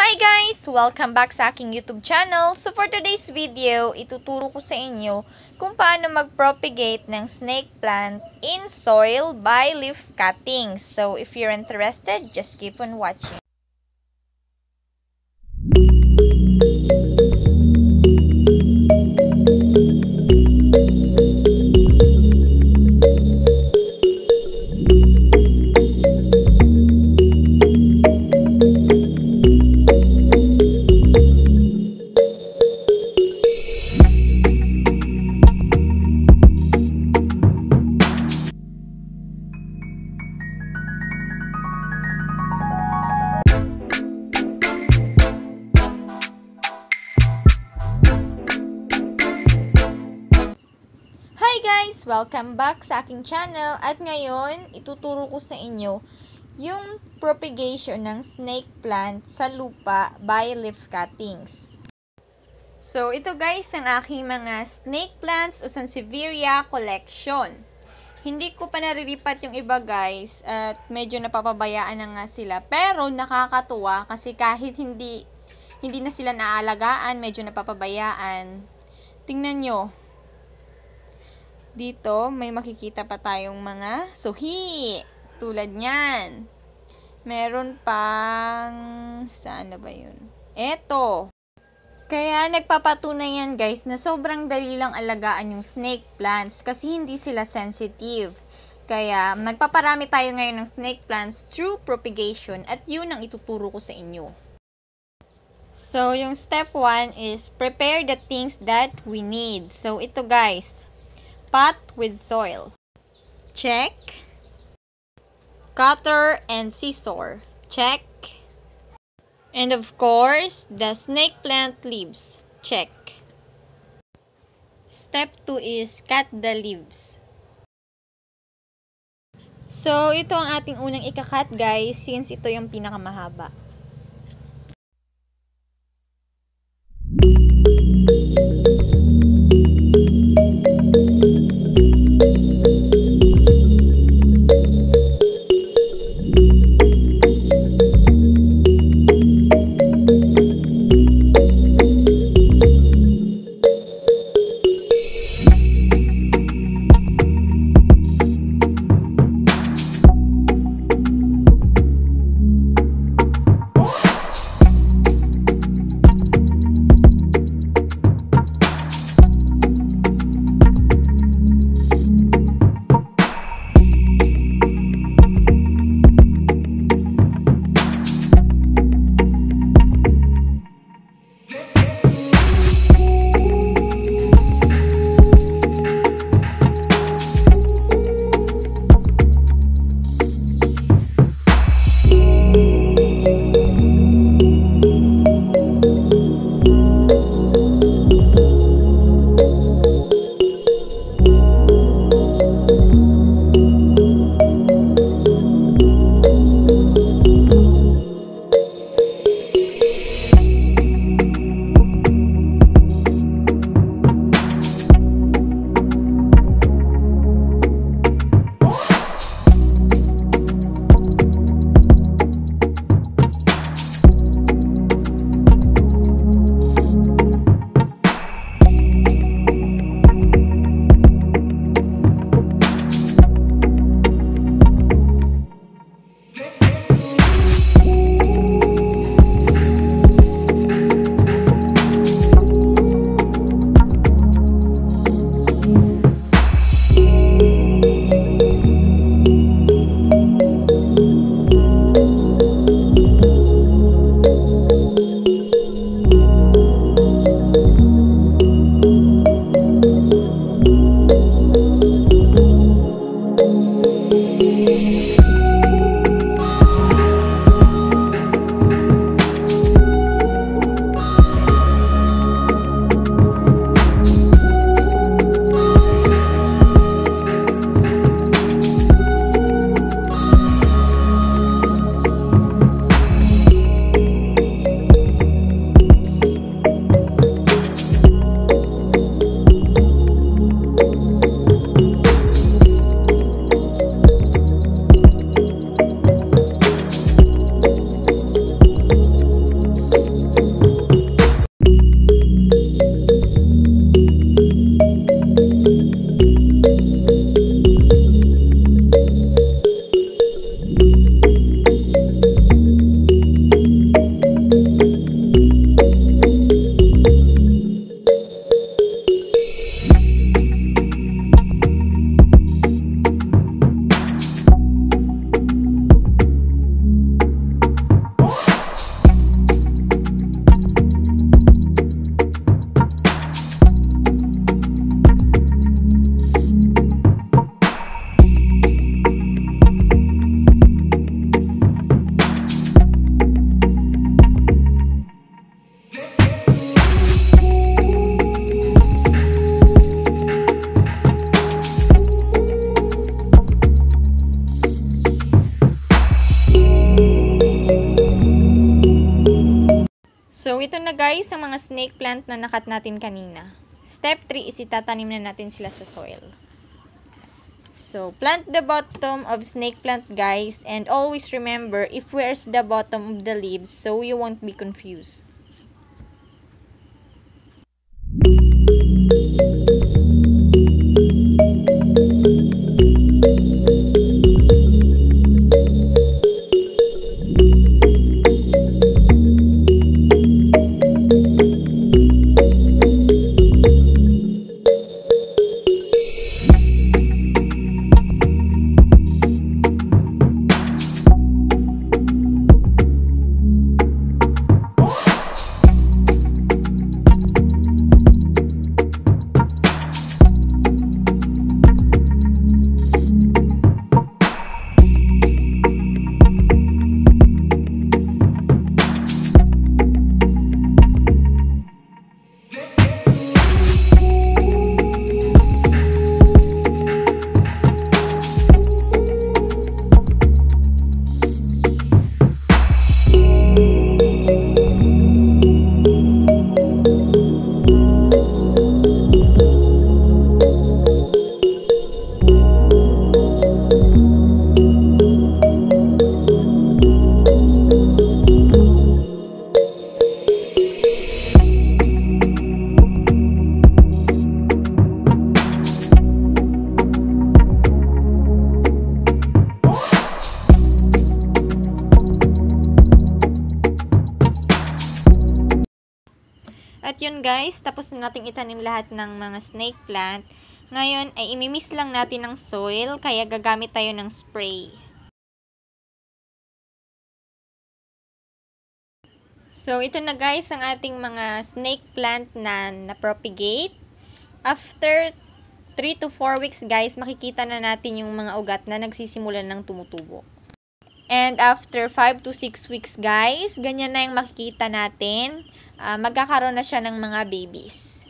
Hi guys! Welcome back sa aking YouTube channel. So for today's video, ituturo ko sa inyo kung paano mag-propagate ng snake plant in soil by leaf cuttings. So if you're interested, just keep on watching. Hi guys! Welcome back sa aking channel at ngayon ituturo ko sa inyo yung propagation ng snake plant sa lupa by leaf cuttings. So ito guys ang aking mga snake plants o Sansevieria collection. Hindi ko pa nariripat yung iba guys at medyo napapabayaan na nga sila, pero nakakatuwa kasi kahit hindi na sila naaalagaan, medyo napapabayaan. Tingnan nyo. Dito, may makikita pa tayong mga suhi. Tulad nyan. Meron pang, saan na ba yun? Eto. Kaya nagpapatunay yan guys na sobrang dali lang alagaan yung snake plants kasi hindi sila sensitive. Kaya nagpaparami tayo ngayon ng snake plants through propagation at yun ang ituturo ko sa inyo. So, yung step 1 is prepare the things that we need. So, ito guys. Pot with soil. Check. Cutter and scissor. Check. And of course, the snake plant leaves. Check. Step 2 is cut the leaves. So, ito ang ating unang ikakat guys, since ito yung pinakamahaba. So, ito na guys ang mga snake plant na nakat natin kanina. Step 3 is itatanim na natin sila sa soil. So, plant the bottom of snake plant guys, and always remember if where's the bottom of the leaves so you won't be confused. At yun guys, tapos na nating itanim lahat ng mga snake plant. Ngayon ay imimiss lang natin ng soil, kaya gagamit tayo ng spray. So ito na guys ang ating mga snake plant na propagate. After 3 to 4 weeks guys, makikita na natin yung mga ugat na nagsisimulan ng tumutubo. And after 5 to 6 weeks guys, ganyan na yung makikita natin. Magkakaroon na siya ng mga babies.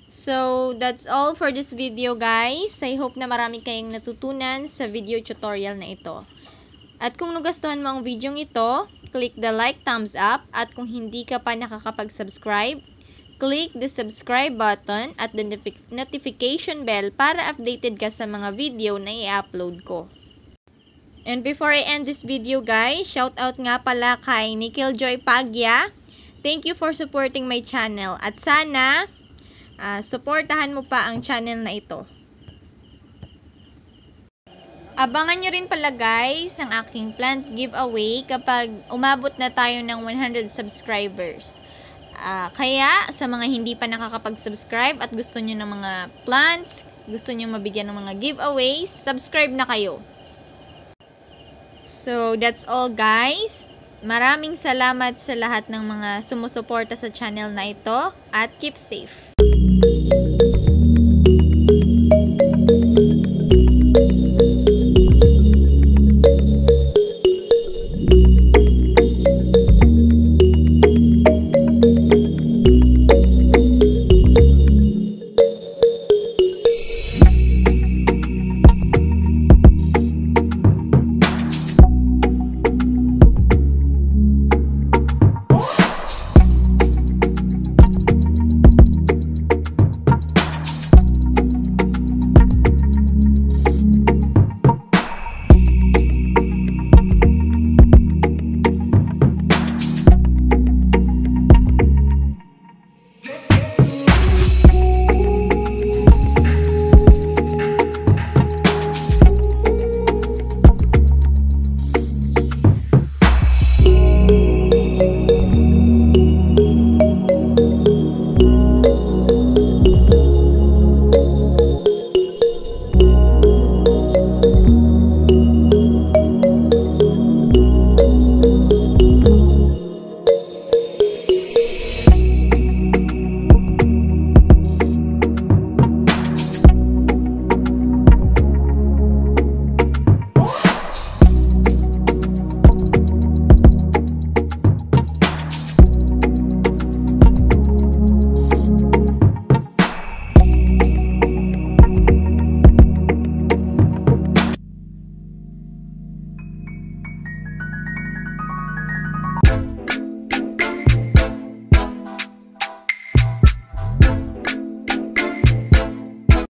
So, that's all for this video guys. I hope na marami kayong natutunan sa video tutorial na ito. At kung nagustuhan mo ang video ito, click the like thumbs up. At kung hindi ka pa nakakapag-subscribe, click the subscribe button at the notification bell para updated ka sa mga video na i-upload ko. And before I end this video guys, shout out nga pala kay Nickel Joy Pagya. Thank you for supporting my channel. At sana, supportahan mo pa ang channel na ito. Abangan nyo rin pala guys ang aking plant giveaway kapag umabot na tayo ng 100 subscribers. Kaya sa mga hindi pa nakakapag-subscribe at gusto nyo ng mga plants, gusto nyo mabigyan ng mga giveaways, subscribe na kayo. So, that's all guys. Maraming salamat sa lahat ng mga sumusuporta sa channel na ito at keep safe.